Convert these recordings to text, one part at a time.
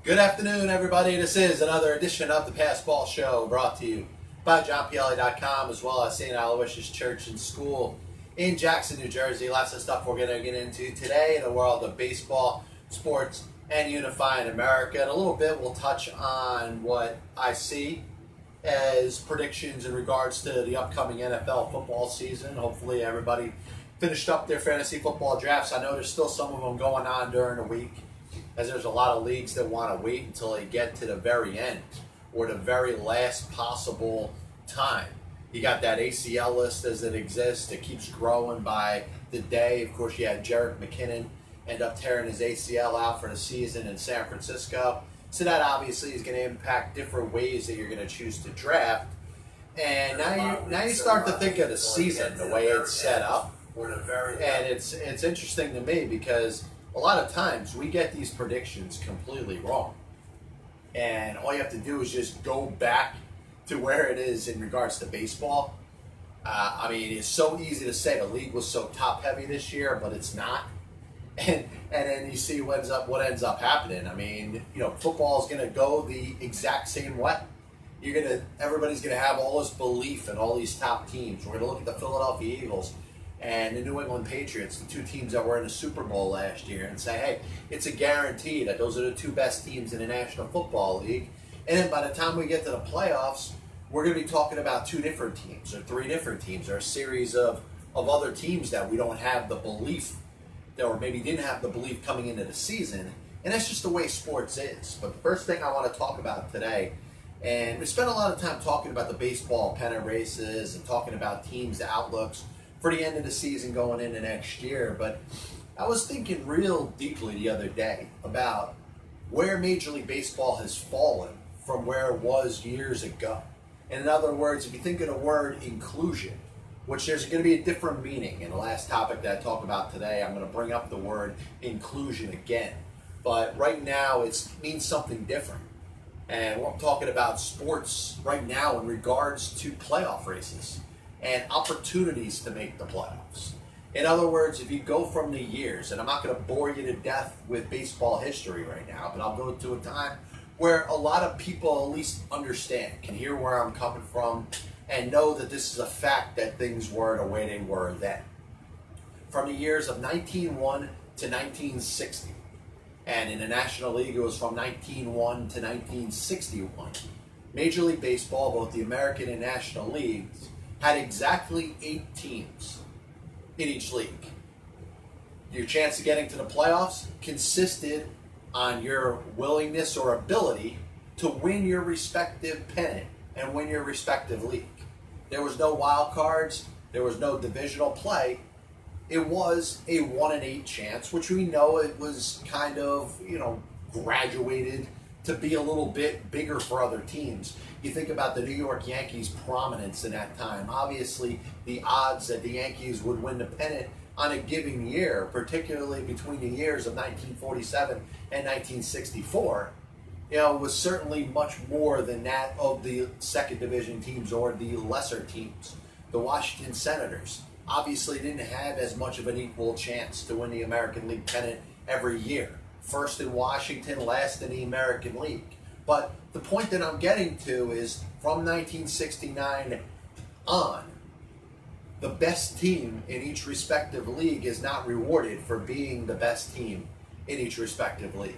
Good afternoon, everybody. This is another edition of the Passball Show brought to you by JohnPielli.com as well as St. Aloysius Church and School in Jackson, New Jersey. Lots of stuff we're going to get into today in the world of baseball, sports, and unifying America. In a little bit, we'll touch on what I see as predictions in regards to the upcoming NFL football season. Hopefully, everybody finished up their fantasy football drafts. I know there's still some of them going on during the week, as there's a lot of leagues that want to wait until they get to the very end or the very last possible time. You got that ACL list as it exists. It keeps growing by the day. Of course, you had Jerick McKinnon end up tearing his ACL out for the season in San Francisco. So that obviously is going to impact different ways that you're going to choose to draft. And now you start to think of the season, the way it's set up. And it's interesting to me because a lot of times we get these predictions completely wrong. And all you have to do is just go back to where it is in regards to baseball. I mean, it's so easy to say the league was so top heavy this year, but it's not. And then you see what ends up happening. I mean, football is going to go the exact same way. Everybody's going to have all this belief in all these top teams. We're going to look at the Philadelphia Eagles and the New England Patriots, the two teams that were in the Super Bowl last year, and say, hey, it's a guarantee that those are the two best teams in the National Football League. And then by the time we get to the playoffs, we're going to be talking about two different teams or three different teams or a series of other teams that we don't have the belief, or maybe didn't have the belief coming into the season. And that's just the way sports is. But the first thing I want to talk about today, and we spent a lot of time talking about the baseball pennant races and talking about teams, the outlooks for the end of the season going into next year. But I was thinking real deeply the other day about where Major League Baseball has fallen from where it was years ago. And in other words, if you think of the word inclusion, which there's going to be a different meaning in the last topic that I talk about today, I'm going to bring up the word inclusion again. But right now it means something different. And I'm talking about sports right now in regards to playoff races and opportunities to make the playoffs. In other words, if you go from the years, and I'm not going to bore you to death with baseball history right now, but I'll go to a time where a lot of people at least understand, can hear where I'm coming from, and know that this is a fact that things were the way they were then. From the years of 1901 to 1960, and in the National League it was from 1901 to 1961, Major League Baseball, both the American and National Leagues, had exactly 8 teams in each league. Your chance of getting to the playoffs consisted on your willingness or ability to win your respective pennant and win your respective league. There was no wild cards. There was no divisional play. It was a 1-in-8 chance, which we know it was kind of, graduated to be a little bit bigger for other teams. You think about the New York Yankees' prominence in that time. Obviously, the odds that the Yankees would win the pennant on a given year, particularly between the years of 1947 and 1964, was certainly much more than that of the second division teams or the lesser teams. The Washington Senators obviously didn't have as much of an equal chance to win the American League pennant every year. First in Washington, last in the American League. But the point that I'm getting to is from 1969 on, the best team in each respective league is not rewarded for being the best team in each respective league.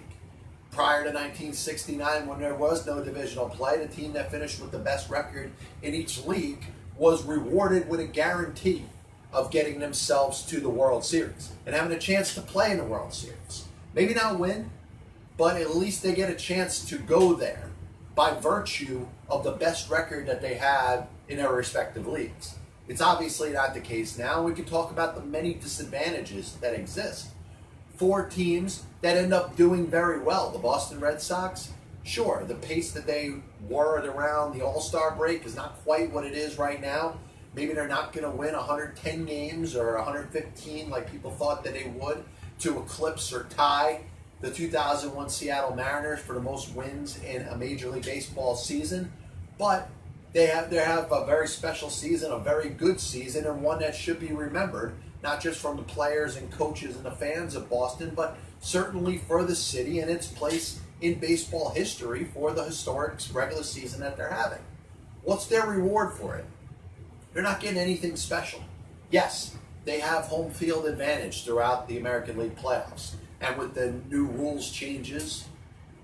Prior to 1969, when there was no divisional play, the team that finished with the best record in each league was rewarded with a guarantee of getting themselves to the World Series and having a chance to play in the World Series. Maybe not win, but at least they get a chance to go there by virtue of the best record that they have in their respective leagues. It's obviously not the case now. We can talk about the many disadvantages that exist. 4 teams that end up doing very well. The Boston Red Sox, sure, the pace that they were at around the All-Star break is not quite what it is right now. Maybe they're not going to win 110 games or 115 like people thought that they would to eclipse or tie the 2001 Seattle Mariners for the most wins in a Major League Baseball season. But they have a very special season, a very good season, and one that should be remembered, not just from the players and coaches and the fans of Boston, but certainly for the city and its place in baseball history for the historic regular season that they're having. What's their reward for it? They're not getting anything special. Yes, they have home field advantage throughout the American League playoffs. And with the new rules changes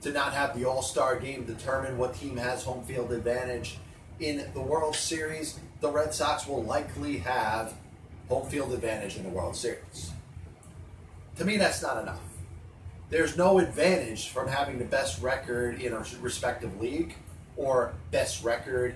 to not have the All-Star game determine what team has home field advantage in the World Series, the Red Sox will likely have home field advantage in the World Series. To me, that's not enough. There's no advantage from having the best record in a respective league or best record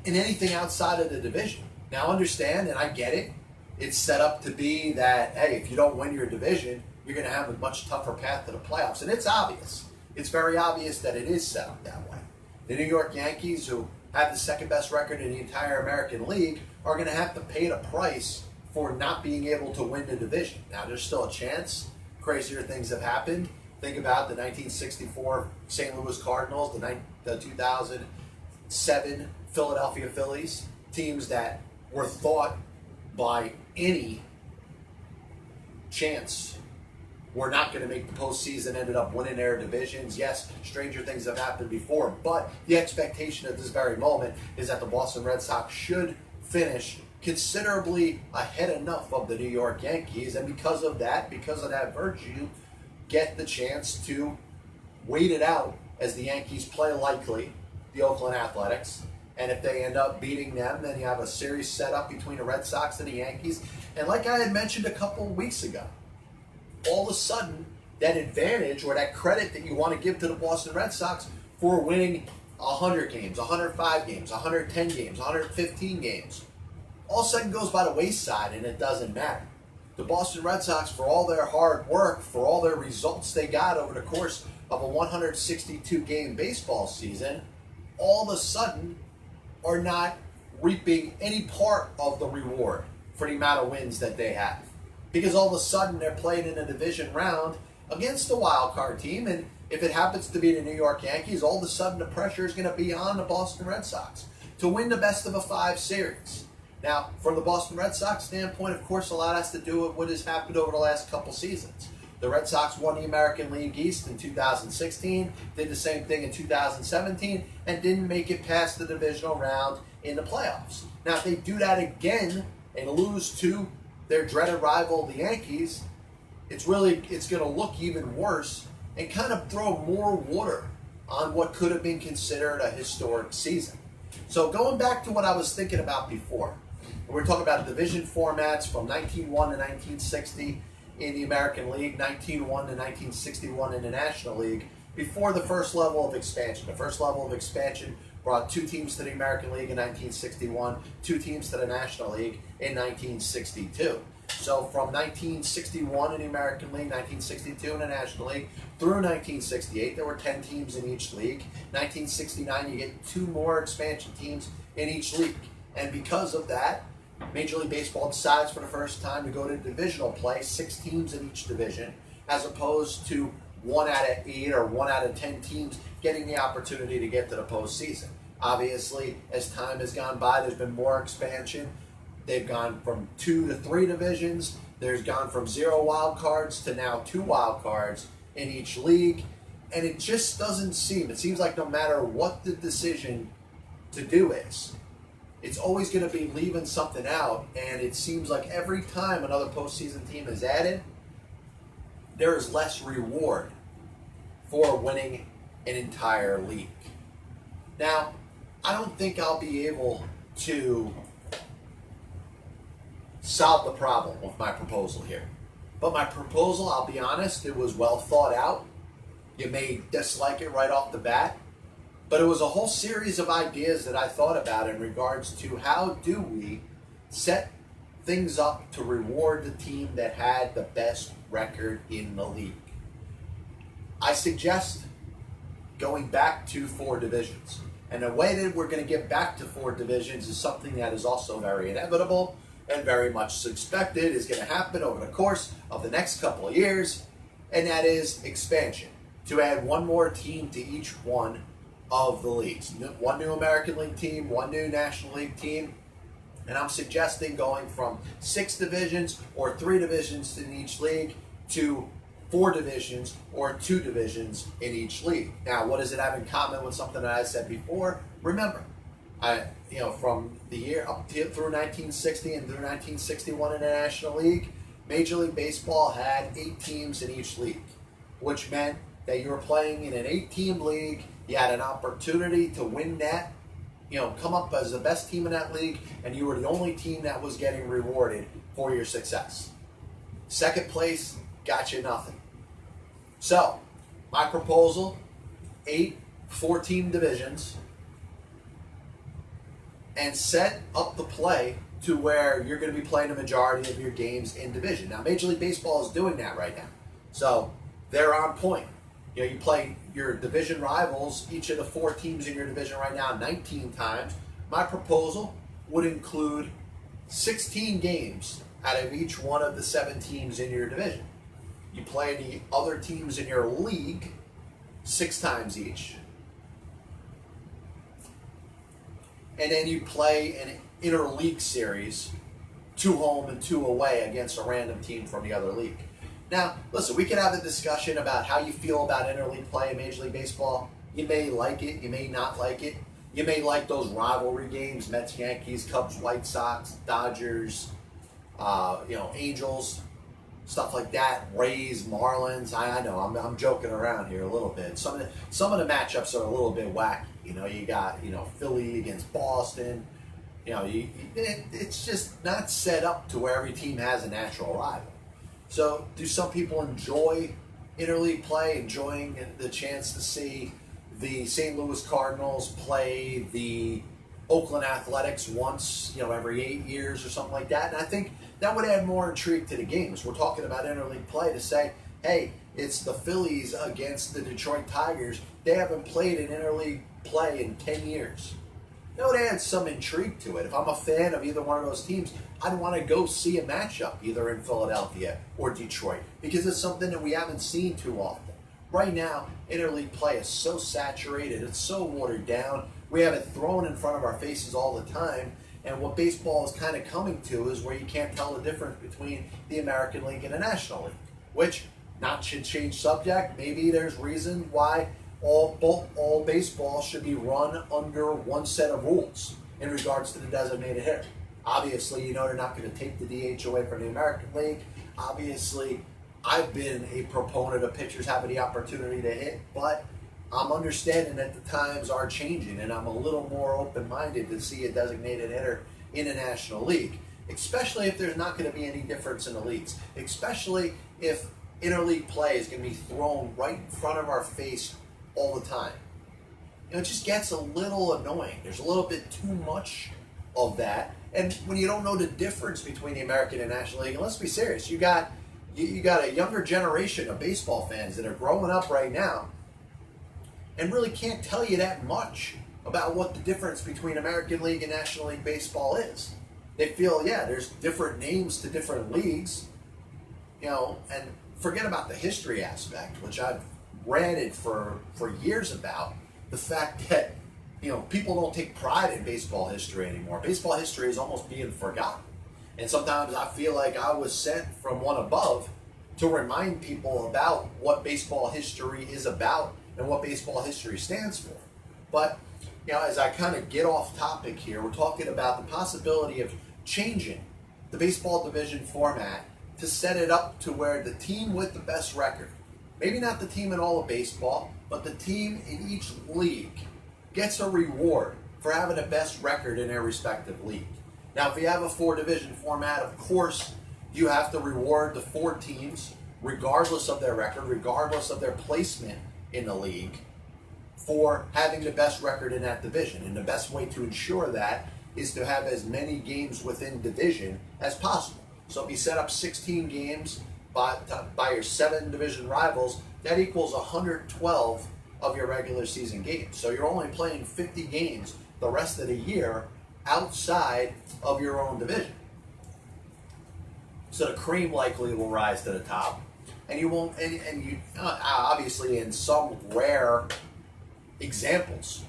in anything outside of the division. Now understand, and I get it, it's set up to be that, hey, if you don't win your division, you're going to have a much tougher path to the playoffs. And it's obvious. It's very obvious that it is set up that way. The New York Yankees, who have the second best record in the entire American League, are going to have to pay the price for not being able to win the division. Now, there's still a chance. Crazier things have happened. Think about the 1964 St. Louis Cardinals, the 2007 Philadelphia Phillies, teams that were thought by any chance were not going to make the postseason, ended up winning their divisions. Yes, stranger things have happened before, but the expectation at this very moment is that the Boston Red Sox should finish considerably ahead enough of the New York Yankees, and because of that virtue, get the chance to wait it out as the Yankees play likely the Oakland Athletics. And if they end up beating them, then you have a series set up between the Red Sox and the Yankees. And like I had mentioned a couple of weeks ago, all of a sudden, that advantage or that credit that you want to give to the Boston Red Sox for winning 100 games, 105 games, 110 games, 115 games, all of a sudden goes by the wayside, and it doesn't matter. The Boston Red Sox, for all their hard work, for all their results they got over the course of a 162-game baseball season, all of a sudden are not reaping any part of the reward for the amount of wins that they have. Because all of a sudden they're playing in a division round against the wild card team, and if it happens to be the New York Yankees, all of a sudden the pressure is going to be on the Boston Red Sox to win the best of a 5 series. Now, from the Boston Red Sox standpoint, of course, a lot has to do with what has happened over the last couple seasons. The Red Sox won the American League East in 2016, did the same thing in 2017, and didn't make it past the divisional round in the playoffs. Now, if they do that again and lose to their dreaded rival, the Yankees, it's going to look even worse and kind of throw more water on what could have been considered a historic season. So going back to what I was thinking about before, we're talking about division formats from 1901 to 1960 in the American League, 1901 to 1961 in the National League, before the first level of expansion. The first level of expansion brought 2 teams to the American League in 1961, 2 teams to the National League in 1962. So from 1961 in the American League, 1962 in the National League, through 1968, there were 10 teams in each league. 1969, you get 2 more expansion teams in each league. And because of that, Major League Baseball decides for the first time to go to divisional play, 6 teams in each division, as opposed to 1 out of 8 or 1 out of 10 teams getting the opportunity to get to the postseason. Obviously, as time has gone by, there's been more expansion. They've gone from 2 to 3 divisions. There's gone from 0 wild cards to now 2 wild cards in each league. And it just doesn't seem, it seems like no matter what the decision to do is, it's always going to be leaving something out. And it seems like every time another postseason team is added, there is less reward for winning an entire league. Now, I don't think I'll be able to solve the problem with my proposal here. But my proposal, I'll be honest, it was well thought out. You may dislike it right off the bat, but it was a whole series of ideas that I thought about in regards to how do we set things up to reward the team that had the best record in the league. I suggest going back to 4 divisions. And the way that we're going to get back to 4 divisions is something that is also very inevitable and very much expected is going to happen over the course of the next couple of years, and that is expansion. To add 1 more team to each one of the leagues. 1 new American League team, 1 new National League team, and I'm suggesting going from 6 divisions or 3 divisions in each league to 4 divisions or 2 divisions in each league. Now, what does it have in common with something that I said before? Remember, from the year up through 1960 and through 1961 in the National League, Major League Baseball had 8 teams in each league, which meant that you were playing in an 8-team league. You had an opportunity to win that, come up as the best team in that league, and you were the only team that was getting rewarded for your success. Second place got you nothing. So, my proposal, 8 4-team divisions, and set up the play to where you're going to be playing the majority of your games in division. Now, Major League Baseball is doing that right now. So, they're on point. You play your division rivals, each of the 4 teams in your division right now, 19 times. My proposal would include 16 games out of each one of the 7 teams in your division. You play the other teams in your league 6 times each. And then you play an interleague series, 2 home and 2 away against a random team from the other league. Now, listen, we can have a discussion about how you feel about interleague play in Major League Baseball. You may like it, you may not like it. You may like those rivalry games, Mets, Yankees, Cubs, White Sox, Dodgers, Angels, stuff like that, Rays, Marlins. I know, I'm joking around here a little bit. Some of the matchups are a little bit wacky. You got, Philly against Boston. It's just not set up to where every team has a natural rival. So, do some people enjoy interleague play, enjoying the chance to see the St. Louis Cardinals play the Oakland Athletics once, every 8 years or something like that? And I think that would add more intrigue to the games. We're talking about interleague play to say, hey, it's the Phillies against the Detroit Tigers. They haven't played an interleague play in 10 years. That would add some intrigue to it. If I'm a fan of either one of those teams, I'd want to go see a matchup either in Philadelphia or Detroit because it's something that we haven't seen too often. Right now, interleague play is so saturated, it's so watered down. We have it thrown in front of our faces all the time, and what baseball is kind of coming to is where you can't tell the difference between the American League and the National League, which, not to change subject, maybe there's reason why all baseball should be run under one set of rules in regards to the designated hitter. Obviously, they're not going to take the DH away from the American League. Obviously, I've been a proponent of pitchers having the opportunity to hit, but I'm understanding that the times are changing, and I'm a little more open-minded to see a designated hitter in the National League, especially if there's not going to be any difference in the leagues, especially if interleague play is going to be thrown right in front of our face all the time. It just gets a little annoying. There's a little bit too much of that. And when you don't know the difference between the American and National League, and let's be serious, you got a younger generation of baseball fans that are growing up right now and really can't tell you that much about what the difference between American League and National League baseball is. They feel, there's different names to different leagues, and forget about the history aspect, which I've ranted for years about, the fact that people don't take pride in baseball history anymore. Baseball history is almost being forgotten, and sometimes I feel like I was sent from one above to remind people about what baseball history is about and what baseball history stands for. But as I kind of get off topic here, we're talking about the possibility of changing the baseball division format to set it up to where the team with the best record, maybe not the team in all of baseball, but the team in each league gets a reward for having the best record in their respective league. Now, if you have a 4-division format, of course, you have to reward the 4 teams, regardless of their record, regardless of their placement in the league, for having the best record in that division. And the best way to ensure that is to have as many games within division as possible. So if you set up 16 games by your 7 division rivals, that equals 112 of your regular season games. So you're only playing 50 games the rest of the year outside of your own division. So the cream likely will rise to the top, and you won't. And you obviously, in some rare examples,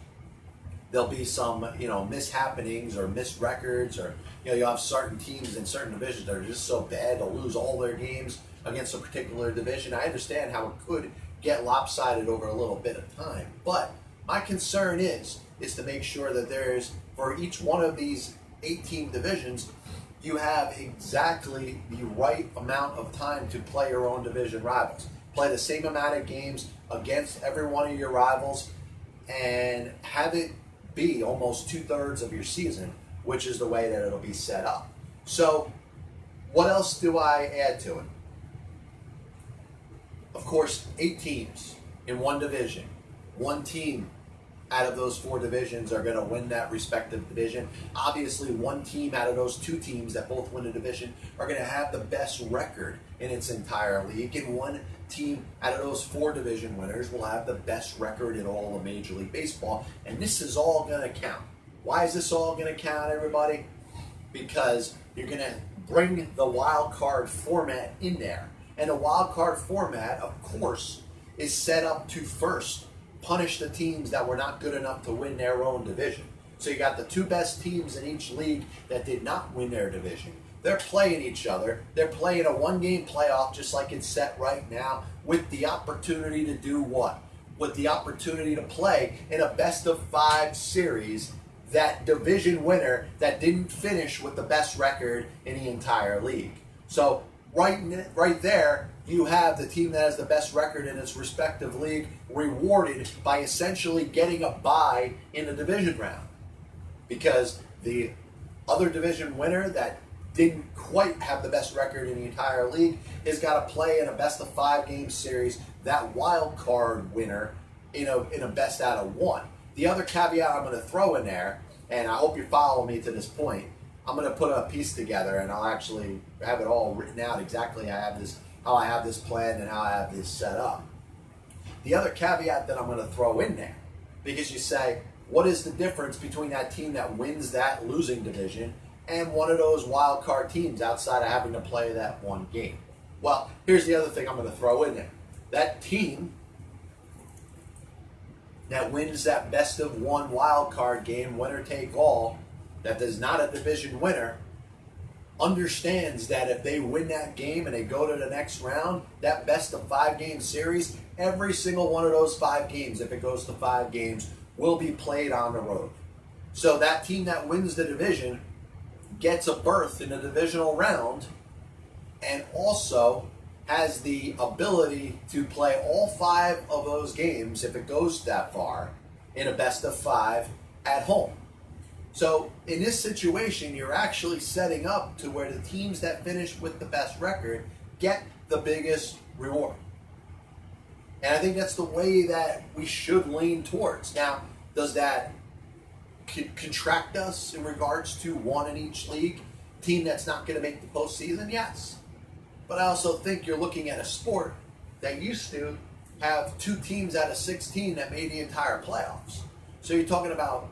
there'll be some, mishappenings or missed records, or, you'll have certain teams in certain divisions that are just so bad they'll lose all their games against a particular division. I understand how it could get lopsided over a little bit of time, but my concern is to make sure that there's, for each one of these 8-team divisions, you have exactly the right amount of time to play your own division rivals. Play the same amount of games against every one of your rivals and have it be almost 2/3 of your season, which is the way that it'll be set up. So what else do I add to it? Of course, 8 teams in one division. One team out of those 4 divisions are going to win that respective division. Obviously, one team out of those 2 teams that both win a division are going to have the best record in its entire league. And one team out of those 4 division winners will have the best record in all of Major League Baseball. And this is all going to count. Why is this all going to count, everybody? Because you're going to bring the wild card format in there. And the wild card format, of course, is set up to first punish the teams that were not good enough to win their own division. So you got the 2 best teams in each league that did not win their division. They're playing each other. They're playing a 1-game playoff just like it's set right now, with the opportunity to do what? With the opportunity to play in a best-of-5 series that division winner that didn't finish with the best record in the entire league. So right there, you have the team that has the best record in its respective league rewarded by essentially getting a bye in the division round. Because the other division winner that didn't quite have the best record in the entire league has got to play in a best-of-5 game series, that wild card winner in a best out of 1. The other caveat I'm going to throw in there, and I hope you follow me to this point, I'm going to put a piece together and I'll actually have it all written out exactly how I have this planned and how I have this set up. The other caveat that I'm going to throw in there, because you say, what is the difference between that team that wins that losing division and one of those wild card teams outside of having to play that 1 game? Well, here's the other thing I'm going to throw in there. That team that wins that best-of-1 wild card game, winner take all, that is not a division winner, understands that if they win that game and they go to the next round, that best-of-5 game series, every single one of those 5 games, if it goes to 5 games, will be played on the road. So that team that wins the division gets a berth in the divisional round and also has the ability to play all 5 of those games, if it goes that far, in a best-of-5 at home. So in this situation, you're actually setting up to where the teams that finish with the best record get the biggest reward. And I think that's the way that we should lean towards. Now, does that contract us in regards to one in each league? Team that's not going to make the postseason? Yes. But I also think you're looking at a sport that used to have 2 teams out of 16 that made the entire playoffs. So you're talking about,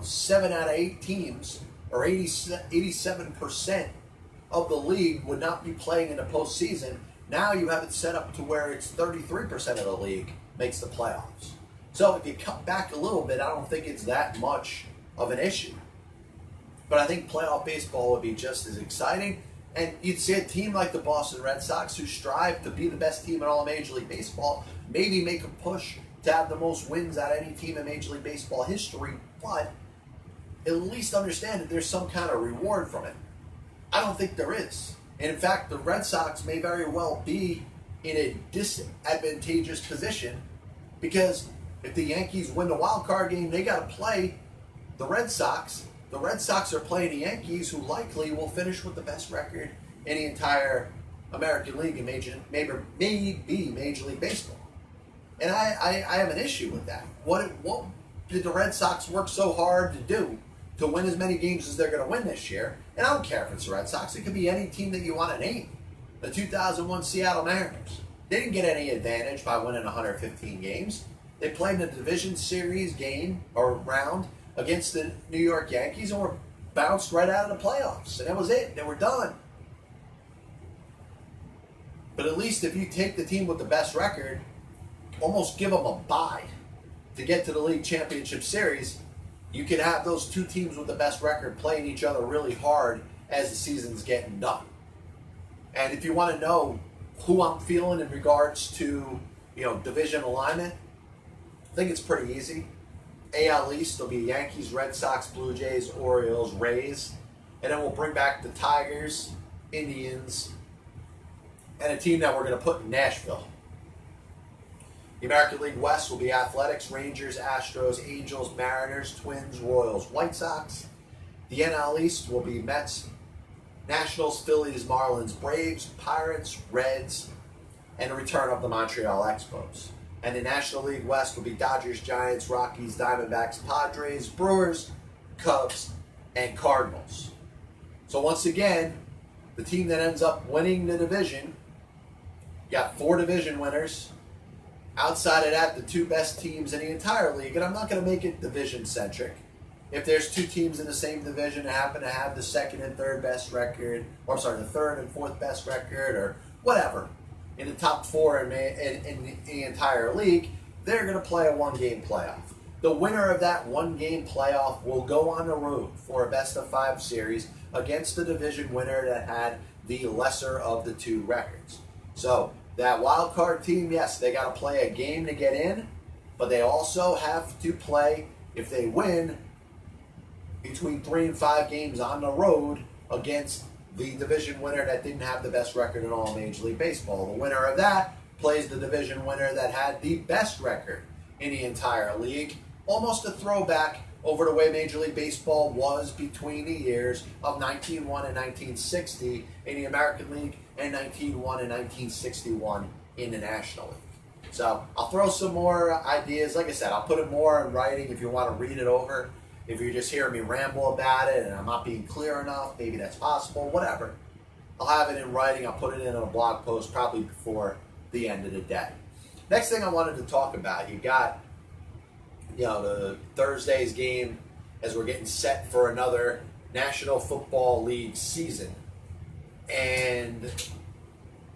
7 out of 8 teams, or 87% of the league would not be playing in the postseason. Now you have it set up to where it's 33% of the league makes the playoffs. So if you cut back a little bit, I don't think it's that much of an issue. But I think playoff baseball would be just as exciting. And you'd see a team like the Boston Red Sox, who strive to be the best team in all of Major League Baseball, maybe make a push to have the most wins out of any team in Major League Baseball history, but at least understand that there's some kind of reward from it. I don't think there is. And in fact, the Red Sox may very well be in a disadvantageous position, because if the Yankees win the wild card game, they got to play the Red Sox. The Red Sox are playing the Yankees, who likely will finish with the best record in the entire American League and maybe Major League Baseball. And I have an issue with that. What did the Red Sox work so hard to do to win as many games as they're going to win this year? And I don't care if it's the Red Sox. It could be any team that you want to name. The 2001 Seattle Mariners. They didn't get any advantage by winning 115 games. They played in a division series game or round against the New York Yankees and were bounced right out of the playoffs. And that was it. They were done. But at least if you take the team with the best record, almost give them a bye to get to the league championship series, You could have those two teams with the best record playing each other really hard as the season's getting done. And if you want to know who I'm feeling in regards to, division alignment, I think it's pretty easy. AL East will be Yankees, Red Sox, Blue Jays, Orioles, Rays. And then we'll bring back the Tigers, Indians, and a team that we're going to put in Nashville. The American League West will be Athletics, Rangers, Astros, Angels, Mariners, Twins, Royals, White Sox. The NL East will be Mets, Nationals, Phillies, Marlins, Braves, Pirates, Reds, and a return of the Montreal Expos. And the National League West will be Dodgers, Giants, Rockies, Diamondbacks, Padres, Brewers, Cubs, and Cardinals. So once again, the team that ends up winning the division, you got 4 division winners. Outside of that, the 2 best teams in the entire league, and I'm not going to make it division-centric. If there's 2 teams in the same division that happen to have the 2nd and 3rd best record, the 3rd and 4th best record, or whatever, in the top 4 in the entire league, they're going to play a 1-game playoff. The winner of that 1-game playoff will go on the road for a best-of-5 series against the division winner that had the lesser of the 2 records. So that wild card team, yes, they got to play a game to get in, but they also have to play, if they win, between 3 and 5 games on the road against the division winner that didn't have the best record in all Major League Baseball. The winner of that plays the division winner that had the best record in the entire league. Almost a throwback over the way Major League Baseball was between the years of 1901 and 1960 in the American League and 1901 and 1961 in the National League. So I'll throw some more ideas. Like I said, I'll put it more in writing if you want to read it over. If you're just hearing me ramble about it and I'm not being clear enough, maybe that's possible, whatever. I'll have it in writing. I'll put it in a blog post probably before the end of the day. Next thing I wanted to talk about, you got the Thursday's game as we're getting set for another National Football League season. And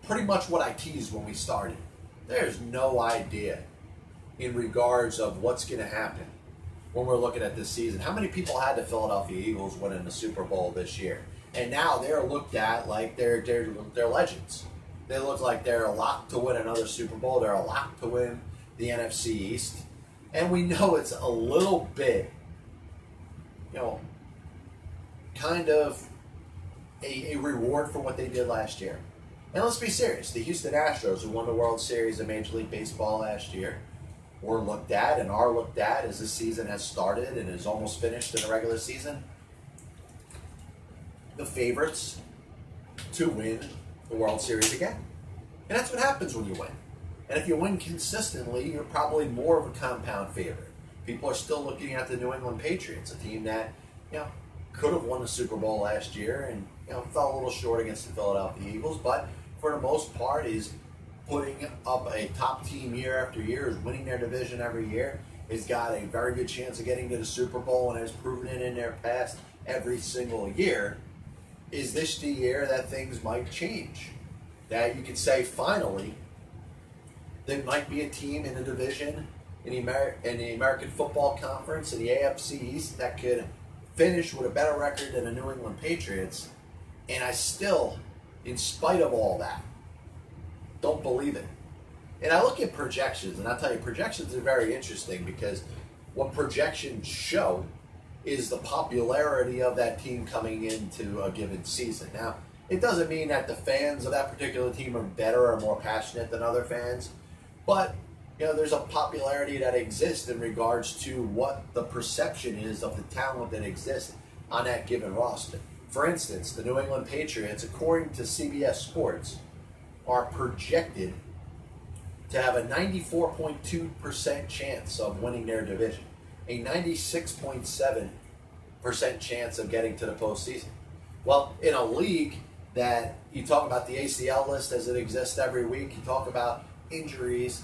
pretty much what I teased when we started. There's no idea in regards of what's going to happen when we're looking at this season. How many people had the Philadelphia Eagles winning the Super Bowl this year? And now they're looked at like they're legends. They look like they're a lock to win another Super Bowl. They're a lock to win the NFC East. And we know it's a little bit, kind of a reward for what they did last year. And let's be serious. The Houston Astros, who won the World Series of Major League Baseball last year, were looked at and are looked at as the season has started and is almost finished in the regular season, the favorites to win the World Series again. And that's what happens when you win. And if you win consistently, you're probably more of a compound favorite. People are still looking at the New England Patriots, a team that, could have won the Super Bowl last year and, fell a little short against the Philadelphia Eagles, but for the most part is putting up a top team year after year, is winning their division every year, has got a very good chance of getting to the Super Bowl and has proven it in their past every single year. Is this the year that things might change? That you could say finally there might be a team in the division in the American Football Conference in the AFC East that could finish with a better record than the New England Patriots, and I still, in spite of all that, don't believe it. And I look at projections, and I'll tell you, projections are very interesting because what projections show is the popularity of that team coming into a given season. Now, it doesn't mean that the fans of that particular team are better or more passionate than other fans, but there's a popularity that exists in regards to what the perception is of the talent that exists on that given roster. For instance, the New England Patriots, according to CBS Sports, are projected to have a 94.2% chance of winning their division, a 96.7% chance of getting to the postseason. Well, in a league that you talk about the ACL list as it exists every week, you talk about injuries,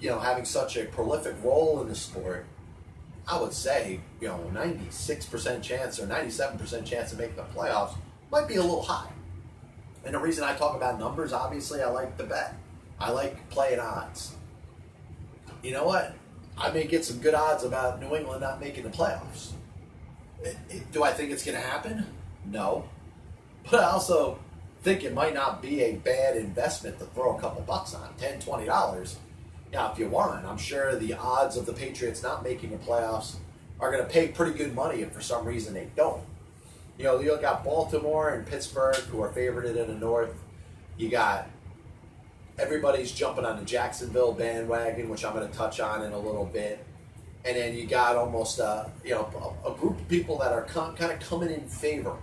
having such a prolific role in the sport, I would say, 96% chance or 97% chance of making the playoffs might be a little high. And the reason I talk about numbers, obviously, I like to bet. I like playing odds. You know what? I may get some good odds about New England not making the playoffs. Do I think it's going to happen? No. But I also think it might not be a bad investment to throw a couple bucks on, $10, $20. Now, if you want, I'm sure the odds of the Patriots not making the playoffs are going to pay pretty good money if for some reason they don't. You got Baltimore and Pittsburgh who are favored in the North. You got everybody's jumping on the Jacksonville bandwagon, which I'm going to touch on in a little bit. And then you got almost a group of people that are kind of coming in favor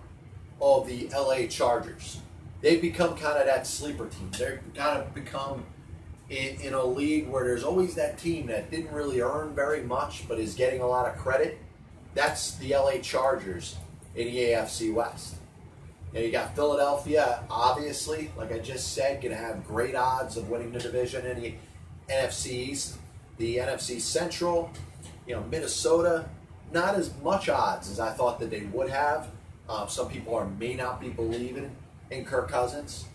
of the LA Chargers. They've become kind of that sleeper team. They've kind of become in a league where there's always that team that didn't really earn very much but is getting a lot of credit. That's the LA Chargers in the AFC West. Now you got Philadelphia, obviously, like I just said, going to have great odds of winning the division in the NFC East. The NFC Central, Minnesota, not as much odds as I thought that they would have. Some people may not be believing in Kirk Cousins.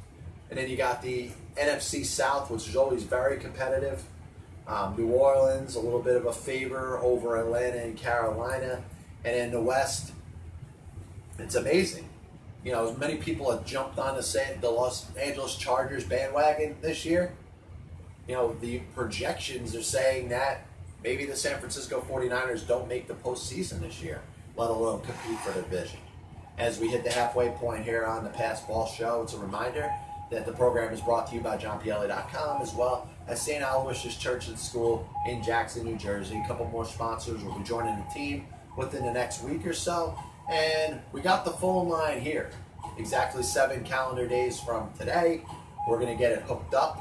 And then you got the NFC South, which is always very competitive. New Orleans, a little bit of a favor over Atlanta and Carolina. And in the West, it's amazing. As many people have jumped on the Los Angeles Chargers bandwagon this year. The projections are saying that maybe the San Francisco 49ers don't make the postseason this year, let alone compete for the division. As we hit the halfway point here on the Pass Ball Show, it's a reminder that the program is brought to you by Pielli.com as well as St. Aloysius Church and School in Jackson, New Jersey. A couple more sponsors will be joining the team within the next week or so. And we got the phone line here. Exactly 7 calendar days from today, we're going to get it hooked up.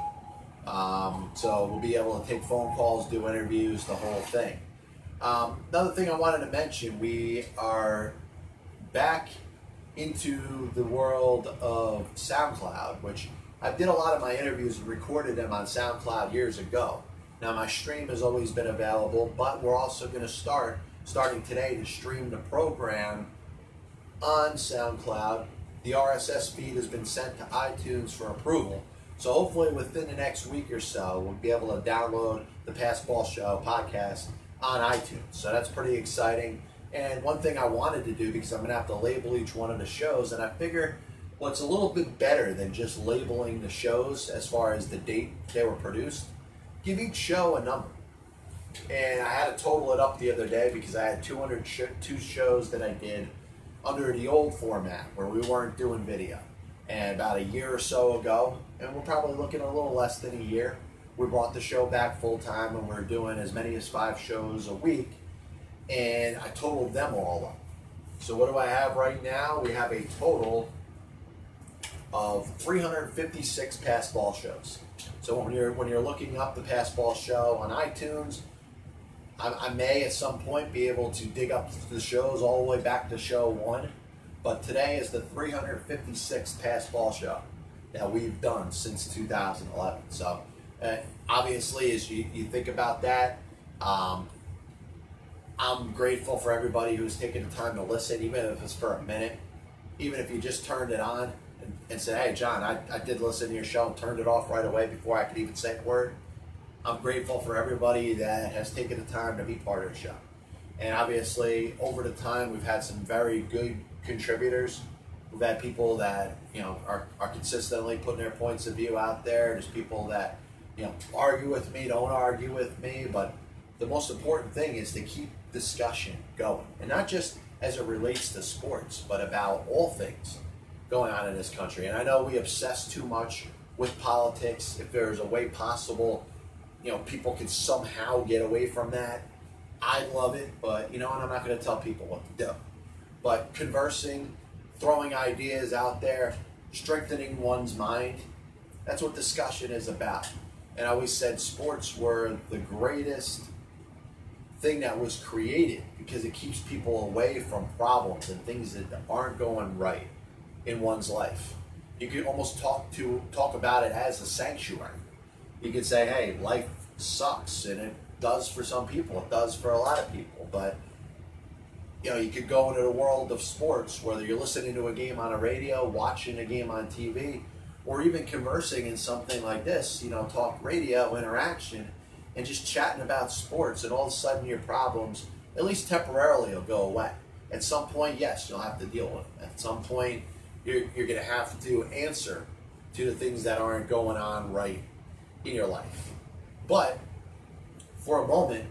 So we'll be able to take phone calls, do interviews, the whole thing. Another thing I wanted to mention, we are back into the world of SoundCloud, which I did a lot of my interviews and recorded them on SoundCloud years ago. Now my stream has always been available, but we're also going to starting today to stream the program on SoundCloud. The RSS feed has been sent to iTunes for approval. So hopefully within the next week or so, we'll be able to download the Pass Ball Show podcast on iTunes. So that's pretty exciting. And one thing I wanted to do, because I'm going to have to label each one of the shows, and I figure what's a little bit better than just labeling the shows as far as the date they were produced, give each show a number. And I had to total it up the other day because I had 202 shows that I did under the old format where we weren't doing video. And about a year or so ago, and we're probably looking a little less than a year, we brought the show back full time and we're doing as many as 5 shows a week. And I totaled them all up. So what do I have right now? We have a total of 356 Pass Ball shows. So when you're looking up the Pass Ball Show on iTunes, I may at some point be able to dig up the shows all the way back to show 1. But today is the 356th Pass Ball Show that we've done since 2011. So obviously, as you think about that, I'm grateful for everybody who's taken the time to listen, even if it's for a minute. Even if you just turned it on and said, hey, John, I did listen to your show and turned it off right away before I could even say a word. I'm grateful for everybody that has taken the time to be part of the show. And obviously, over the time, we've had some very good contributors. We've had people that are consistently putting their points of view out there. There's people that argue with me, don't argue with me, but the most important thing is to keep discussion going, and not just as it relates to sports, but about all things going on in this country. And I know we obsess too much with politics. If there's a way possible, people can somehow get away from that, I love it, but and I'm not going to tell people what to do. But conversing, throwing ideas out there, strengthening one's mind, that's what discussion is about. And I always said sports were the greatest thing that was created because it keeps people away from problems and things that aren't going right in one's life. You could almost talk about it as a sanctuary. You could say, hey, life sucks, and it does for some people, it does for a lot of people, but you could go into the world of sports, whether you're listening to a game on a radio, watching a game on TV, or even conversing in something like this, talk radio interaction, and just chatting about sports, and all of a sudden your problems, at least temporarily, will go away. At some point, yes, you'll have to deal with them. At some point, you're going to have to answer to the things that aren't going on right in your life. But for a moment,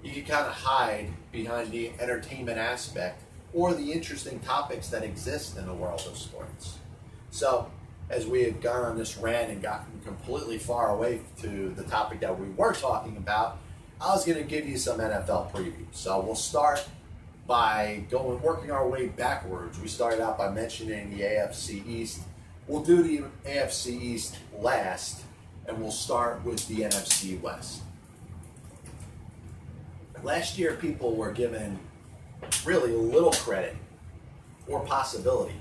you can kind of hide behind the entertainment aspect or the interesting topics that exist in the world of sports. So, as we have gone on this rant and gotten completely far away to the topic that we were talking about, I was going to give you some NFL previews. So we'll start by working our way backwards. We started out by mentioning the AFC East. We'll do the AFC East last, and we'll start with the NFC West. Last year, people were given really little credit or possibility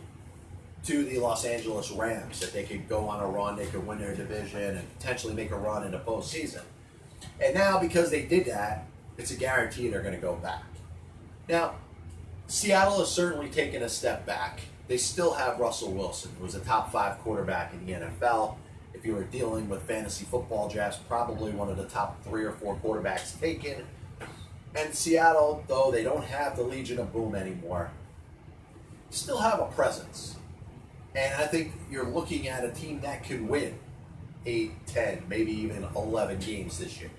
to the Los Angeles Rams, that they could go on a run, they could win their division, and potentially make a run in the postseason. And now, because they did that, it's a guarantee they're going to go back. Now, Seattle has certainly taken a step back. They still have Russell Wilson, who was a top 5 quarterback in the NFL. If you were dealing with fantasy football drafts, probably one of the top 3 or 4 quarterbacks taken. And Seattle, though they don't have the Legion of Boom anymore, still have a presence. And I think you're looking at a team that could win 8, 10, maybe even 11 games this year.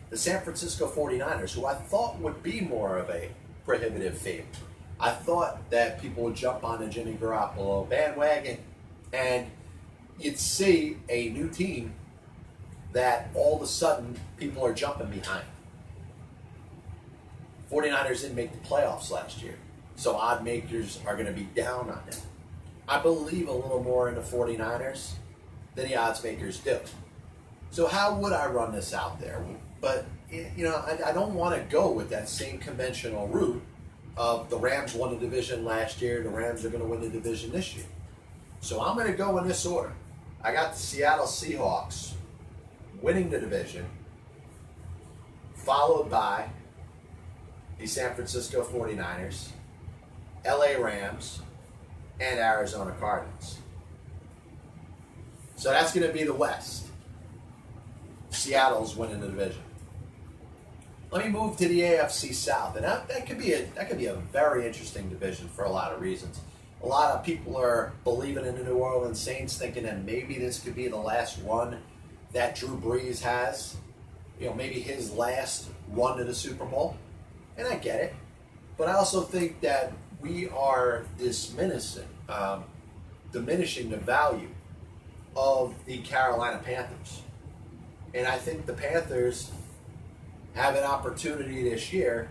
The San Francisco 49ers, who I thought would be more of a prohibitive favorite. I thought that people would jump on the Jimmy Garoppolo bandwagon and you'd see a new team that all of a sudden people are jumping behind. 49ers didn't make the playoffs last year, so odd makers are going to be down on them. I believe a little more in the 49ers than the odds makers do. So how would I run this out there? But, I don't want to go with that same conventional route of the Rams won the division last year, the Rams are going to win the division this year. So I'm going to go in this order. I got the Seattle Seahawks winning the division, followed by the San Francisco 49ers, LA Rams, and Arizona Cardinals. So that's going to be the West. Seattle's winning the division. Let me move to the AFC South, and that could be a very interesting division for a lot of reasons. A lot of people are believing in the New Orleans Saints, thinking that maybe this could be the last run that Drew Brees has. Maybe his last run to the Super Bowl. And I get it. But I also think that we are diminishing the value of the Carolina Panthers. And I think the Panthers have an opportunity this year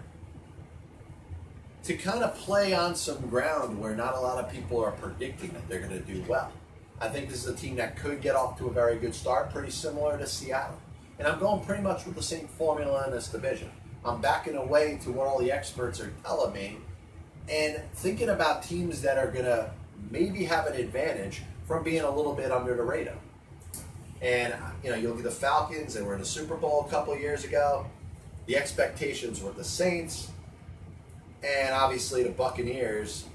to kind of play on some ground where not a lot of people are predicting that they're going to do well. I think this is a team that could get off to a very good start, pretty similar to Seattle. And I'm going pretty much with the same formula in this division. I'm backing away to what all the experts are telling me and thinking about teams that are going to maybe have an advantage from being a little bit under the radar. And, you look at the Falcons, they were in the Super Bowl a couple of years ago. The expectations were the Saints, and obviously the Buccaneers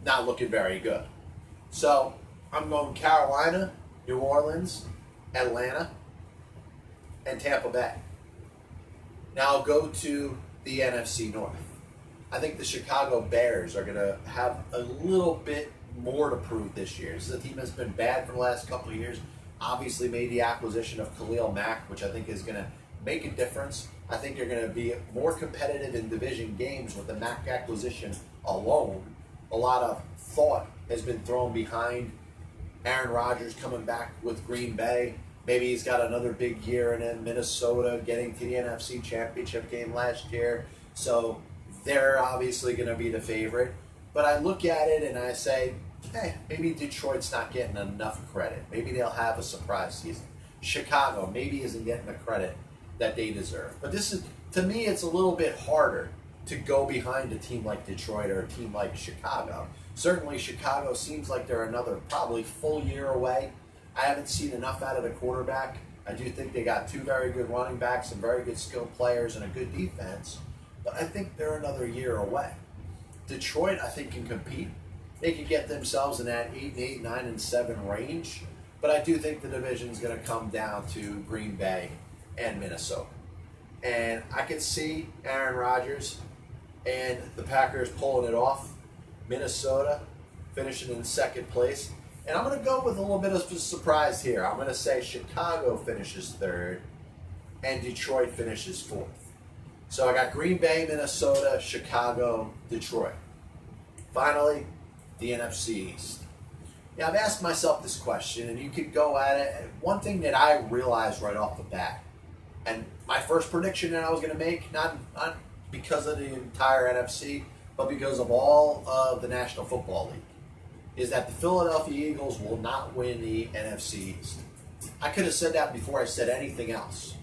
not looking very good. So I'm going Carolina, New Orleans, Atlanta, and Tampa Bay. Now I'll go to the NFC North. I think the Chicago Bears are going to have a little bit more to prove this year. This is a team that's been bad for the last couple of years. Obviously made the acquisition of Khalil Mack, which I think is going to make a difference. I think they're going to be more competitive in division games with the Mack acquisition alone. A lot of thought has been thrown behind Aaron Rodgers coming back with Green Bay. Maybe he's got another big year, and then Minnesota getting to the NFC Championship game last year. So they're obviously going to be the favorite. But I look at it and I say, maybe Detroit's not getting enough credit. Maybe they'll have a surprise season. Chicago maybe isn't getting the credit that they deserve. But this is, to me, it's a little bit harder to go behind a team like Detroit or a team like Chicago. Certainly Chicago seems like they're another probably full year away. I haven't seen enough out of the quarterback. I do think they got 2 very good running backs, some very good skilled players, and a good defense. But I think they're another year away. Detroit, I think, can compete. They could get themselves in that 8-8, 9-7 range. But I do think the division is going to come down to Green Bay and Minnesota. And I can see Aaron Rodgers and the Packers pulling it off. Minnesota finishing in second place. And I'm going to go with a little bit of a surprise here. I'm going to say Chicago finishes third and Detroit finishes fourth. So I got Green Bay, Minnesota, Chicago, Detroit. Finally, the NFC East. Now, I've asked myself this question, and you could go at it. One thing that I realized right off the bat, and my first prediction that I was going to make, not because of the entire NFC, but because of all of the National Football League, is that the Philadelphia Eagles will not win the NFC East. I could have said that before I said anything else,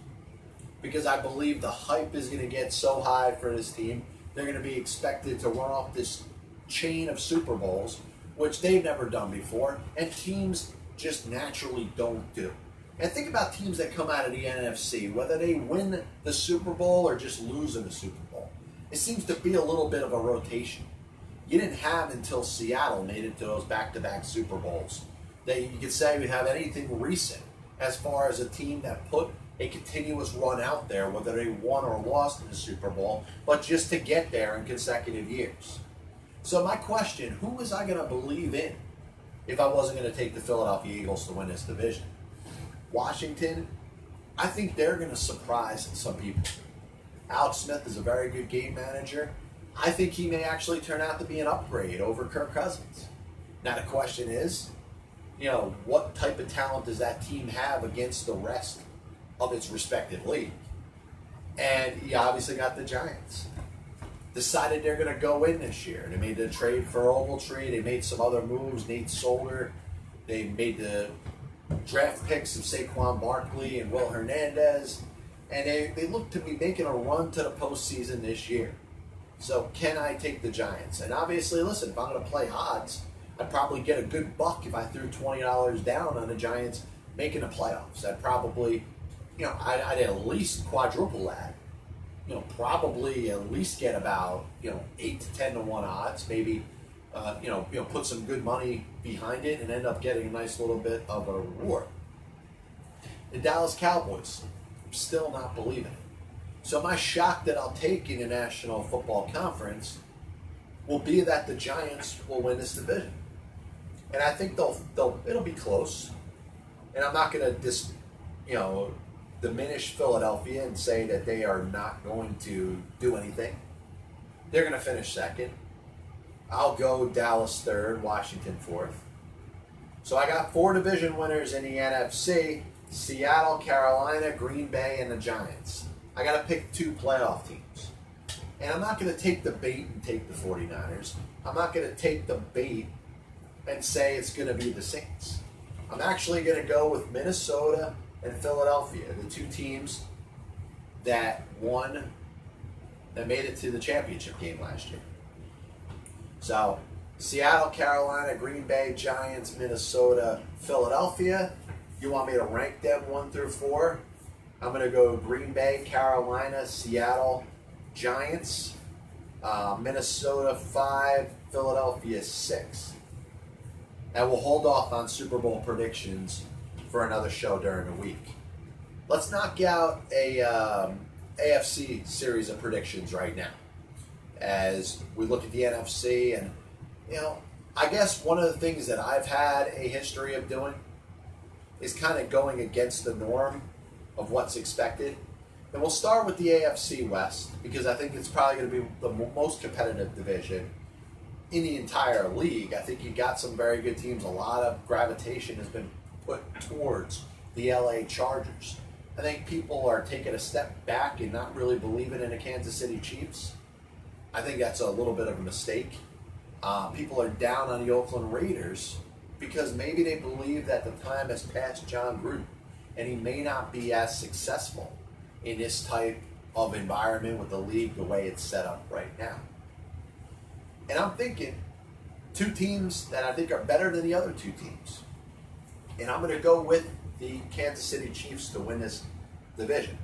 because I believe the hype is going to get so high for this team. They're going to be expected to run off this chain of Super Bowls, which they've never done before, and teams just naturally don't do. And think about teams that come out of the NFC, whether they win the Super Bowl or just lose in the Super Bowl. It seems to be a little bit of a rotation. You didn't have until Seattle made it to those back-to-back Super Bowls that you could say we have anything recent as far as a team that put a continuous run out there, whether they won or lost in the Super Bowl, but just to get there in consecutive years. So my question, who was I going to believe in if I wasn't going to take the Philadelphia Eagles to win this division? Washington, I think they're going to surprise some people. Alex Smith is a very good game manager. I think he may actually turn out to be an upgrade over Kirk Cousins. Now the question is, what type of talent does that team have against the rest of its respective league? And you obviously got the Giants. Decided they're going to go in this year. They made the trade for Ogletree. They made some other moves, Nate Solder. They made the draft picks of Saquon Barkley and Will Hernandez. And they look to be making a run to the postseason this year. So can I take the Giants? And obviously, listen, if I'm going to play odds, I'd probably get a good buck if I threw $20 down on the Giants making the playoffs. I'd probably, I'd at least quadruple that. Probably at least get about 8 to 10 to 1 odds. Maybe put some good money behind it and end up getting a nice little bit of a reward. The Dallas Cowboys, I'm still not believing it. So my shock that I'll take in the National Football Conference will be that the Giants will win this division, and I think it'll be close. And I'm not going to diminish Philadelphia and say that they are not going to do anything. They're going to finish second. I'll go Dallas third, Washington fourth. So I got 4 division winners in the NFC: Seattle, Carolina, Green Bay, and the Giants. I got to pick 2 playoff teams. And I'm not going to take the bait and take the 49ers. I'm not going to take the bait and say it's going to be the Saints. I'm actually going to go with Minnesota and Philadelphia, the 2 teams that made it to the championship game last year. So, Seattle, Carolina, Green Bay, Giants, Minnesota, Philadelphia. You want me to rank them 1 through 4? I'm going to go Green Bay, Carolina, Seattle, Giants, Minnesota 5, Philadelphia 6. And we'll hold off on Super Bowl predictions for another show during the week. Let's knock out a AFC series of predictions right now as we look at the NFC. And, I guess one of the things that I've had a history of doing is kind of going against the norm of what's expected. And we'll start with the AFC West, because I think it's probably going to be the most competitive division in the entire league. I think you got some very good teams. A lot of gravitation has been put towards the LA Chargers. I think people are taking a step back and not really believing in the Kansas City Chiefs. I think that's a little bit of a mistake. People are down on the Oakland Raiders because maybe they believe that the time has passed John Gruden, and he may not be as successful in this type of environment with the league the way it's set up right now. And I'm thinking 2 teams that I think are better than the other 2 teams. And I'm going to go with the Kansas City Chiefs to win this division.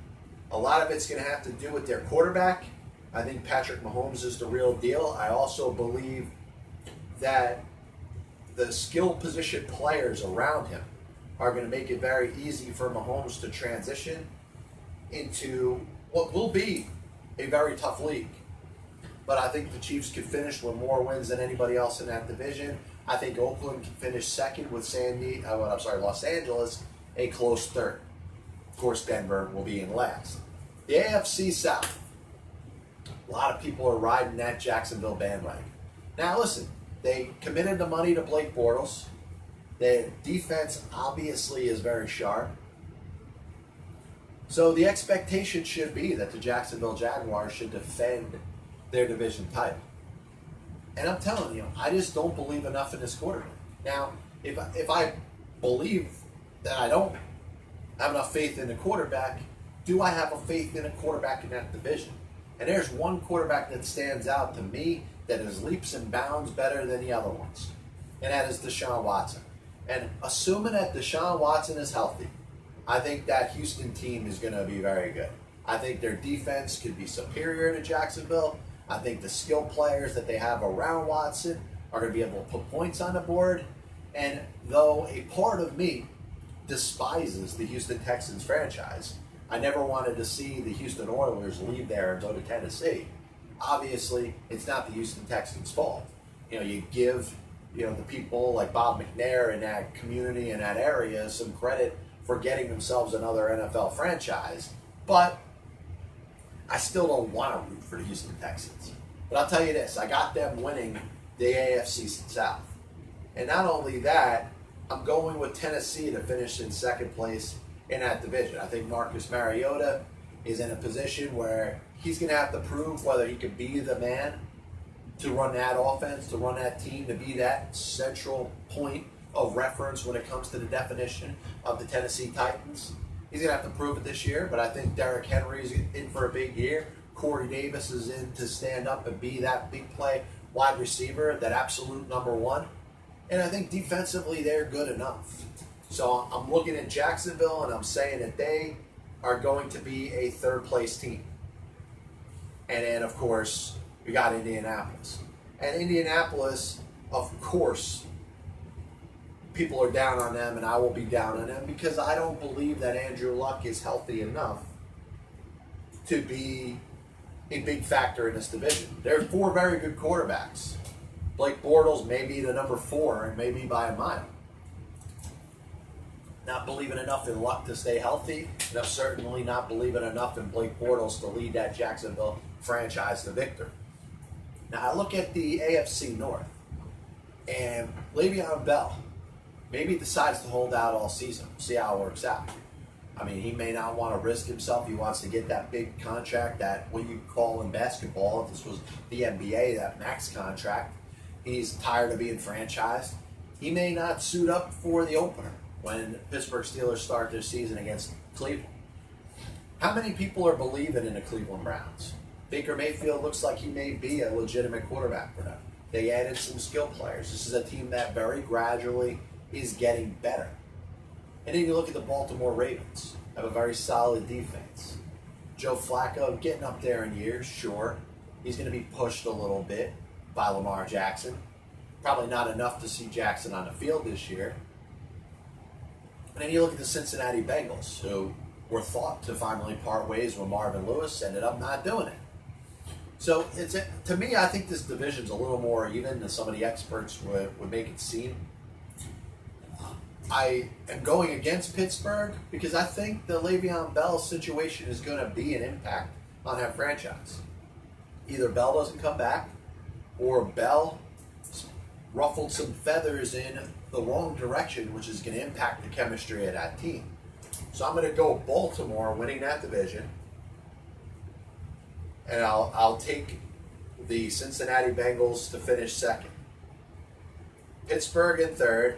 A lot of it's going to have to do with their quarterback. I think Patrick Mahomes is the real deal. I also believe that the skill position players around him are going to make it very easy for Mahomes to transition into what will be a very tough league. But I think the Chiefs could finish with more wins than anybody else in that division. I think Oakland can finish second with Los Angeles, a close third. Of course, Denver will be in last. The AFC South. A lot of people are riding that Jacksonville bandwagon. Now listen, they committed the money to Blake Bortles. Their defense obviously is very sharp. So the expectation should be that the Jacksonville Jaguars should defend their division title. And I'm telling you, I just don't believe enough in this quarterback. Now, if I believe that I don't have enough faith in the quarterback, do I have a faith in a quarterback in that division? And there's one quarterback that stands out to me that is leaps and bounds better than the other ones. And that is Deshaun Watson. And assuming that Deshaun Watson is healthy, I think that Houston team is going to be very good. I think their defense could be superior to Jacksonville. I think the skill players that they have around Watson are going to be able to put points on the board. And though a part of me despises the Houston Texans franchise, I never wanted to see the Houston Oilers leave there and go to Tennessee. Obviously, it's not the Houston Texans' fault. You give the people like Bob McNair in that community and that area some credit for getting themselves another NFL franchise, but I still don't want to root for the Houston Texans. But I'll tell you this, I got them winning the AFC South. And not only that, I'm going with Tennessee to finish in second place in that division. I think Marcus Mariota is in a position where he's going to have to prove whether he can be the man to run that offense, to run that team, to be that central point of reference when it comes to the definition of the Tennessee Titans. He's going to have to prove it this year, but I think Derrick Henry is in for a big year. Corey Davis is in to stand up and be that big play wide receiver, that absolute number one. And I think defensively they're good enough. So I'm looking at Jacksonville and I'm saying that they are going to be a third place team. And then, of course, we got Indianapolis. And Indianapolis, of course, people are down on them, and I will be down on them because I don't believe that Andrew Luck is healthy enough to be a big factor in this division. There are four very good quarterbacks. Blake Bortles may be the number 4, and maybe by a mile. Not believing enough in Luck to stay healthy, and I'm certainly not believing enough in Blake Bortles to lead that Jacksonville franchise to victory. Now I look at the AFC North, and Le'Veon Bell maybe decides to hold out all season, see how it works out. I mean, he may not want to risk himself. He wants to get that big contract, that what you call in basketball, if this was the NBA, that max contract. He's tired of being franchised. He may not suit up for the opener when Pittsburgh Steelers start their season against Cleveland. How many people are believing in the Cleveland Browns? Baker Mayfield looks like he may be a legitimate quarterback for them. They added some skill players. This is a team that very gradually is getting better. And then you look at the Baltimore Ravens, have a very solid defense. Joe Flacco getting up there in years, sure. He's going to be pushed a little bit by Lamar Jackson. Probably not enough to see Jackson on the field this year. And then you look at the Cincinnati Bengals, who were thought to finally part ways with Marvin Lewis, ended up not doing it. So to me, I think this division's a little more even than some of the experts would make it seem. I am going against Pittsburgh because I think the Le'Veon Bell situation is going to be an impact on that franchise. Either Bell doesn't come back, or Bell ruffled some feathers in the wrong direction, which is going to impact the chemistry of that team. So I'm going to go Baltimore winning that division, and I'll take the Cincinnati Bengals to finish second. Pittsburgh in third.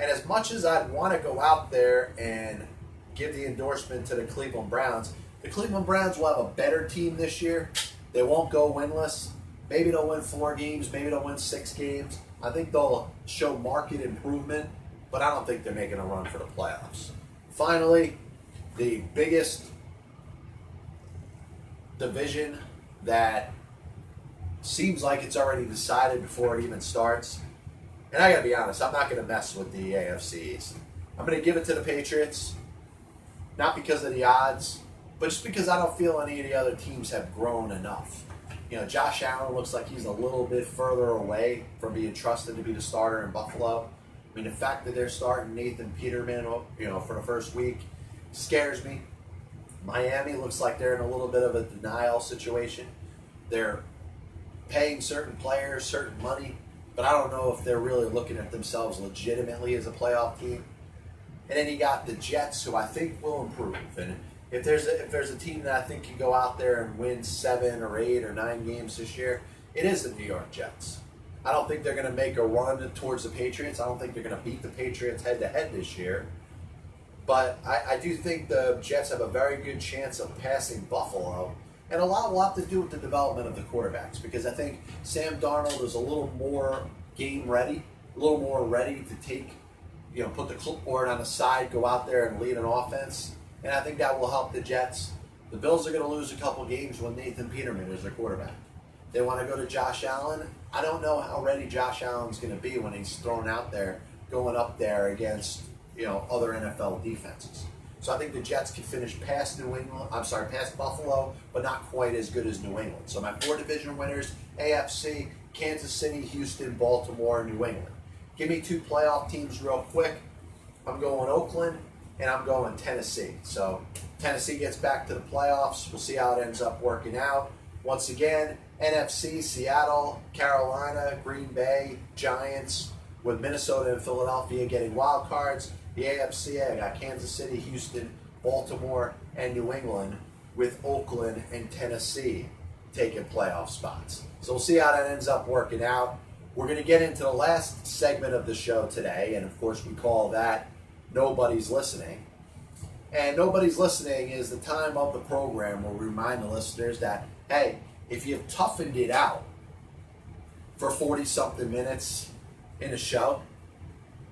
And as much as I'd want to go out there and give the endorsement to the Cleveland Browns will have a better team this year. They won't go winless. Maybe they'll win 4 games. Maybe they'll win 6 games. I think they'll show market improvement, but I don't think they're making a run for the playoffs. Finally, the biggest division that seems like it's already decided before it even starts. And I gotta be honest, I'm not gonna mess with the AFC East. I'm going to give it to the Patriots, not because of the odds, but just because I don't feel any of the other teams have grown enough. Josh Allen looks like he's a little bit further away from being trusted to be the starter in Buffalo. I mean, the fact that they're starting Nathan Peterman, for the first week scares me. Miami looks like they're in a little bit of a denial situation. They're paying certain players certain money, but I don't know if they're really looking at themselves legitimately as a playoff team. And then you got the Jets, who I think will improve. And if there's a team that I think can go out there and win 7 or 8 or 9 games this year, it is the New York Jets. I don't think they're going to make a run towards the Patriots. I don't think they're going to beat the Patriots head-to-head this year. But I do think the Jets have a very good chance of passing Buffalo. And a lot will have to do with the development of the quarterbacks, because I think Sam Darnold is a little more game ready, a little more ready to take, put the clipboard on the side, go out there and lead an offense. And I think that will help the Jets. The Bills are going to lose a couple games when Nathan Peterman is their quarterback. They want to go to Josh Allen. I don't know how ready Josh Allen's going to be when he's thrown out there, going up there against other NFL defenses. So I think the Jets can finish past Buffalo, but not quite as good as New England. So my 4 division winners: AFC, Kansas City, Houston, Baltimore, New England. Give me 2 playoff teams real quick. I'm going Oakland, and I'm going Tennessee. So Tennessee gets back to the playoffs. We'll see how it ends up working out. Once again, NFC, Seattle, Carolina, Green Bay, Giants, with Minnesota and Philadelphia getting wild cards. The AFC, I got Kansas City, Houston, Baltimore, and New England, with Oakland and Tennessee taking playoff spots. So we'll see how that ends up working out. We're going to get into the last segment of the show today, and of course we call that Nobody's Listening. And Nobody's Listening is the time of the program where we remind the listeners that, hey, if you've toughened it out for 40-something minutes in a show,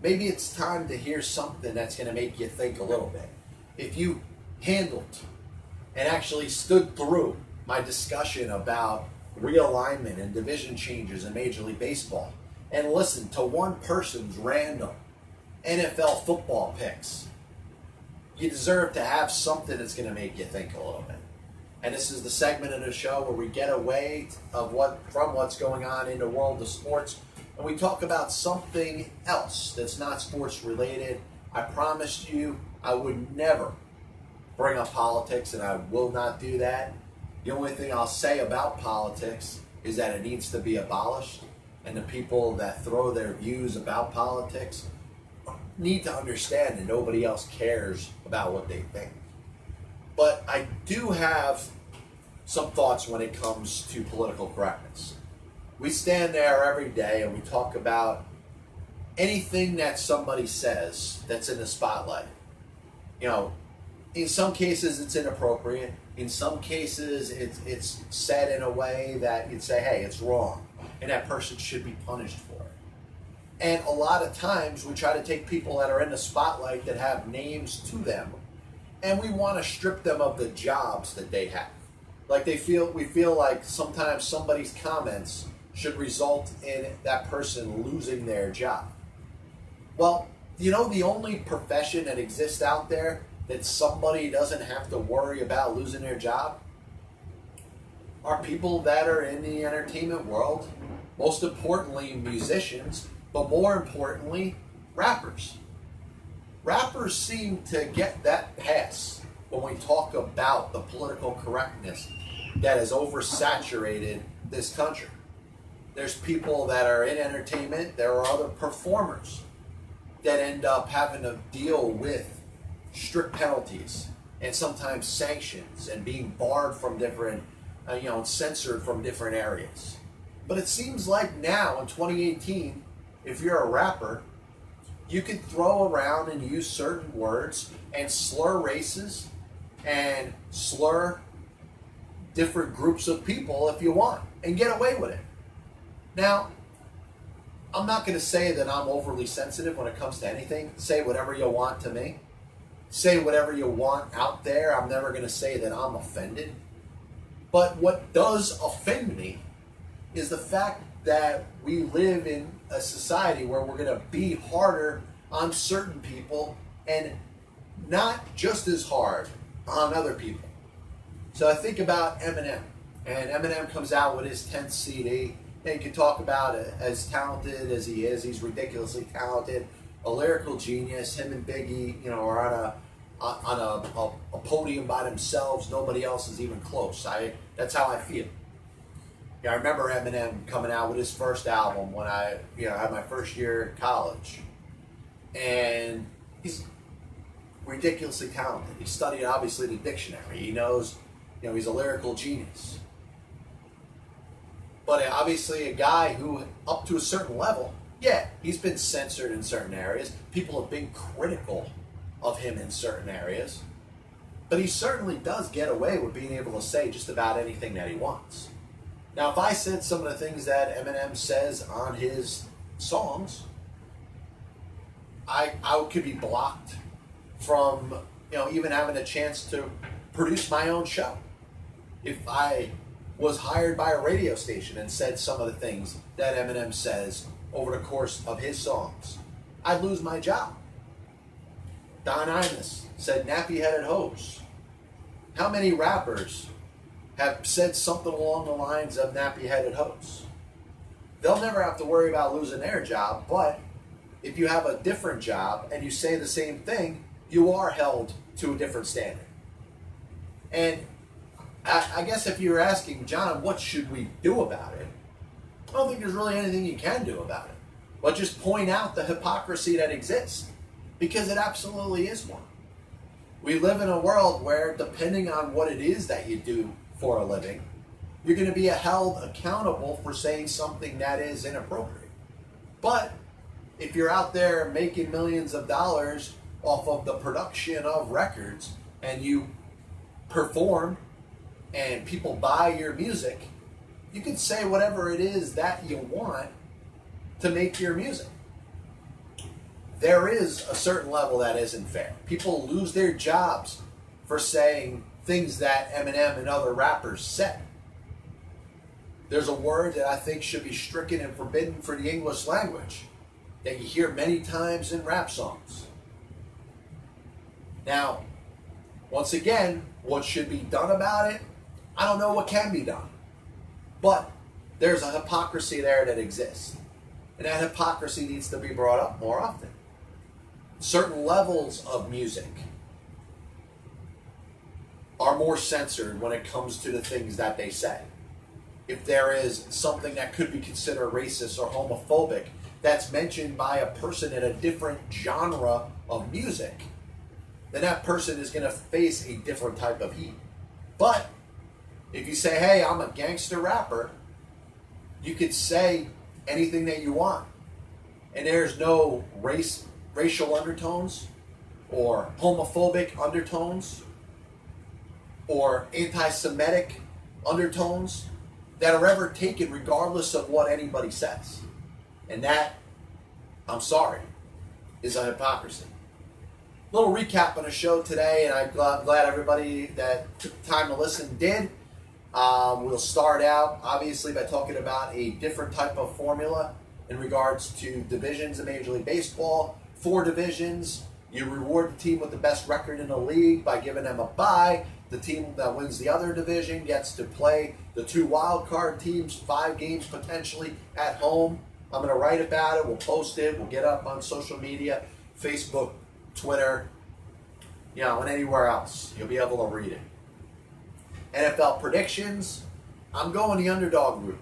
maybe it's time to hear something that's going to make you think a little bit. If you handled and actually stood through my discussion about realignment and division changes in Major League Baseball and listened to one person's random NFL football picks, you deserve to have something that's going to make you think a little bit. And this is the segment of the show where we get away from what's going on in the world of sports, and we talk about something else that's not sports related. I promised you I would never bring up politics, and I will not do that. The only thing I'll say about politics is that it needs to be abolished, and the people that throw their views about politics need to understand that nobody else cares about what they think. But I do have some thoughts when it comes to political correctness. We stand there every day and we talk about anything that somebody says that's in the spotlight. In some cases it's inappropriate. In some cases it's said in a way that you'd say, hey, it's wrong, and that person should be punished for it. And a lot of times we try to take people that are in the spotlight that have names to them, and we want to strip them of the jobs that they have. Like we feel like sometimes somebody's comments should result in that person losing their job. Well, the only profession that exists out there that somebody doesn't have to worry about losing their job are people that are in the entertainment world. Most importantly, musicians, but more importantly, rappers. Rappers seem to get that pass when we talk about the political correctness that has oversaturated this country. There's people that are in entertainment. There are other performers that end up having to deal with strict penalties and sometimes sanctions and being barred from different, censored from different areas. But it seems like now in 2018, if you're a rapper, you can throw around and use certain words and slur races and slur different groups of people if you want and get away with it. Now, I'm not going to say that I'm overly sensitive when it comes to anything. Say whatever you want to me. Say whatever you want out there. I'm never going to say that I'm offended. But what does offend me is the fact that we live in a society where we're going to be harder on certain people and not just as hard on other people. So I think about Eminem, and Eminem comes out with his 10th CD, and you can talk about it as talented as he is. He's ridiculously talented, a lyrical genius. Him and Biggie, are on a podium by themselves. Nobody else is even close. That's how I feel. I remember Eminem coming out with his first album when I had my first year at college, and he's ridiculously talented. He studied obviously the dictionary. He knows, he's a lyrical genius. But obviously a guy who, up to a certain level, he's been censored in certain areas. People have been critical of him in certain areas. But he certainly does get away with being able to say just about anything that he wants. Now, if I said some of the things that Eminem says on his songs, I could be blocked from, even having a chance to produce my own show. If I was hired by a radio station and said some of the things that Eminem says over the course of his songs, I'd lose my job. Don Imus said nappy-headed hose. How many rappers have said something along the lines of nappy-headed hose? They'll never have to worry about losing their job, but if you have a different job and you say the same thing, you are held to a different standard. And I guess if you're asking, John, what should we do about it? I don't think there's really anything you can do about it. But just point out the hypocrisy that exists, because it absolutely is one. We live in a world where, depending on what it is that you do for a living, you're going to be held accountable for saying something that is inappropriate. But if you're out there making millions of dollars off of the production of records, and you perform and people buy your music, you can say whatever it is that you want to make your music. There is a certain level that isn't fair. People lose their jobs for saying things that Eminem and other rappers said. There's a word that I think should be stricken and forbidden for the English language that you hear many times in rap songs. Now, once again, what should be done about it? I don't know what can be done. But there's a hypocrisy there that exists. And that hypocrisy needs to be brought up more often. Certain levels of music are more censored when it comes to the things that they say. If there is something that could be considered racist or homophobic that's mentioned by a person in a different genre of music, then that person is going to face a different type of heat. But if you say, hey, I'm a gangster rapper, you could say anything that you want. And there's no racial undertones or homophobic undertones or anti-Semitic undertones that are ever taken regardless of what anybody says. And that, I'm sorry, is a hypocrisy. Little recap on the show today, and I'm glad everybody that took the time to listen did. We'll start out, obviously, by talking about a different type of formula in regards to divisions in Major League Baseball. 4 divisions. You reward the team with the best record in the league by giving them a bye. The team that wins the other division gets to play the 2 wild card teams, 5 games potentially at home. I'm going to write about it. We'll post it. We'll get it up on social media, Facebook, Twitter, and anywhere else. You'll be able to read it. NFL predictions. I'm going the underdog route.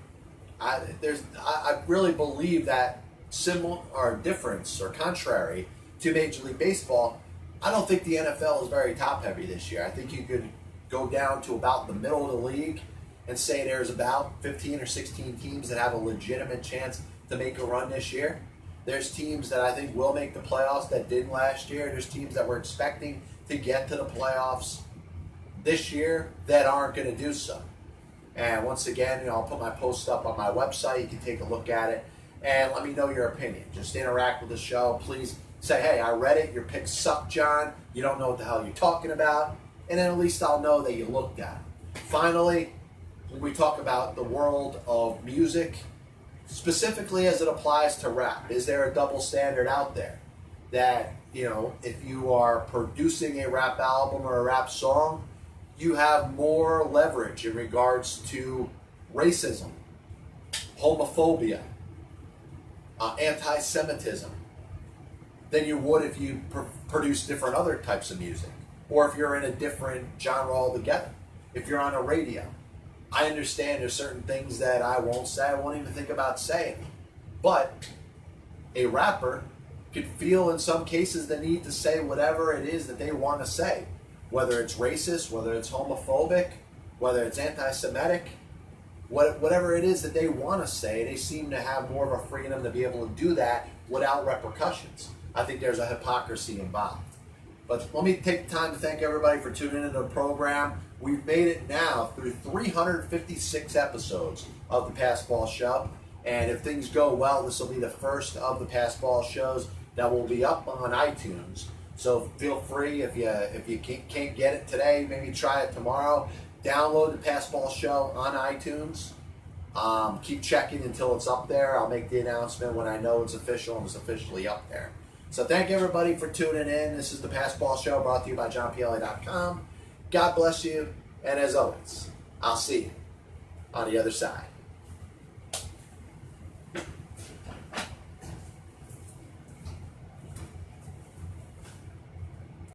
I really believe that similar or difference or contrary to Major League Baseball, I don't think the NFL is very top heavy this year. I think you could go down to about the middle of the league and say there's about 15 or 16 teams that have a legitimate chance to make a run this year. There's teams that I think will make the playoffs that didn't last year. There's teams that we're expecting to get to the playoffs this year that aren't going to do so. And once again, I'll put my post up on my website. You can take a look at it and let me know your opinion. Just interact with the show. Please say, hey, I read it. Your picks suck, John. You don't know what the hell you're talking about. And then at least I'll know that you looked at it. Finally, when we talk about the world of music, specifically as it applies to rap, is there a double standard out there? that, you know, if you are producing a rap album or a rap song, you have more leverage in regards to racism, homophobia, anti-Semitism than you would if you produce different other types of music, or if you're in a different genre altogether. If you're on a radio, I understand there's certain things that I won't say, I won't even think about saying, but a rapper could feel in some cases the need to say whatever it is that they want to say, whether it's racist, whether it's homophobic, whether it's anti-Semitic, whatever it is that they want to say, they seem to have more of a freedom to be able to do that without repercussions. I think there's a hypocrisy involved. But let me take the time to thank everybody for tuning into the program. We've made it now through 356 episodes of the Passball Show. And if things go well, this will be the first of the Passball shows that will be up on iTunes. So feel free, if you can't get it today, maybe try it tomorrow. Download the Passball Show on iTunes. Keep checking until it's up there. I'll make the announcement when I know it's official and it's officially up there. So thank everybody for tuning in. This is the Passball Show brought to you by JohnPielli.com. God bless you, and as always, I'll see you on the other side.